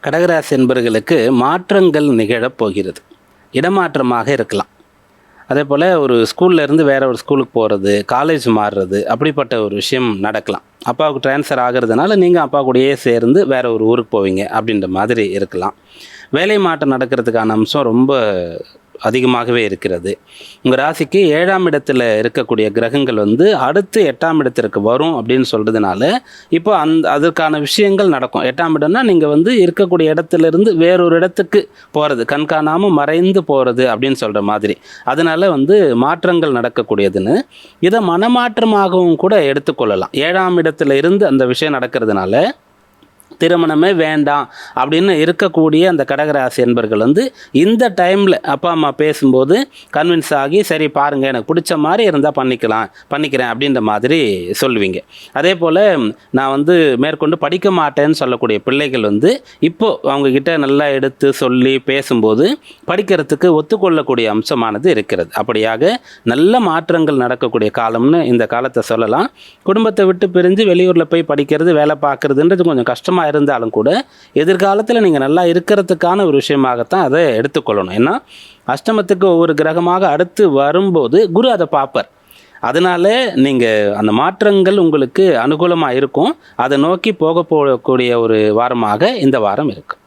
கடகராசி என்பர்களுக்கு மாற்றங்கள் நிகழப் போகிறது. இடமாற்றமாக இருக்கலாம். அதே போல் ஒரு ஸ்கூல்லேருந்து வேறு ஒரு ஸ்கூலுக்கு போகிறது, காலேஜ் மாறுறது, அப்படிப்பட்ட ஒரு விஷயம் நடக்கலாம். அப்பாவுக்கு ட்ரான்ஸ்ஃபர் ஆகிறதுனால நீங்கள் அப்பா கூடயே சேர்ந்து வேறு ஒரு ஊருக்கு போவீங்க அப்படின்ற மாதிரி இருக்கலாம். வேலை மாற்றம் நடக்கிறதுக்கான அம்சம் ரொம்ப அதிகமாகவே இருக்கிறது. உங்கள் ராசிக்கு 7ஆம் இடத்துல இருக்கக்கூடிய கிரகங்கள் அடுத்து 8ஆம் இடத்திற்கு வரும் அப்படின்னு சொல்கிறதுனால இப்போ அதற்கான விஷயங்கள் நடக்கும். 8ஆம் இடம்னா நீங்கள் இருக்கக்கூடிய இடத்துலேருந்து வேறொரு இடத்துக்கு போகிறது, கண்காணாமல் மறைந்து போகிறது அப்படின்னு சொல்கிற மாதிரி. அதனால் மாற்றங்கள் நடக்கக்கூடியதுன்னு இதை மனமாற்றமாகவும் கூட எடுத்துக்கொள்ளலாம். 7ஆம் இடத்துல இருந்து அந்த விஷயம் நடக்கிறதுனால திருமணமே வேண்டாம் அப்படின்னு இருக்கக்கூடிய அந்த கடகராசி என்பர்கள் இந்த டைமில் அப்பா அம்மா பேசும்போது கன்வின்ஸ் ஆகி சரி பாருங்கள் எனக்கு பிடிச்ச மாதிரி இருந்தால் பண்ணிக்கிறேன் அப்படின்ற மாதிரி சொல்லுவீங்க. அதே போல் நான் மேற்கொண்டு படிக்க மாட்டேன்னு சொல்லக்கூடிய பிள்ளைகள் இப்போது அவங்கக்கிட்ட நல்லா எடுத்து சொல்லி பேசும்போது படிக்கிறதுக்கு ஒத்துக்கொள்ளக்கூடிய அம்சமானது இருக்கிறது. அப்படியாக நல்ல மாற்றங்கள் நடக்கக்கூடிய காலம்னு இந்த காலத்தை சொல்லலாம். குடும்பத்தை விட்டு பிரிஞ்சு வெளியூரில் போய் படிக்கிறது, வேலை பார்க்குறதுன்றது கொஞ்சம் கஷ்டமாக இருந்தாலும் கூட எதிர்காலத்தில் நீங்கள் நல்லா இருக்கிறதுக்கான ஒரு விஷயமாகத்தான் அதை எடுத்துக்கொள்ளணும். ஏன்னா அஷ்டமத்துக்கு ஒவ்வொரு கிரகமாக அடுத்து வரும்போது குரு அதை பார்ப்பார். அதனால நீங்கள் அந்த மாற்றங்கள் உங்களுக்கு அனுகூலமாக இருக்கும். அதை நோக்கி போகக்கூடிய ஒரு வாரமாக இந்த வாரம் இருக்கும்.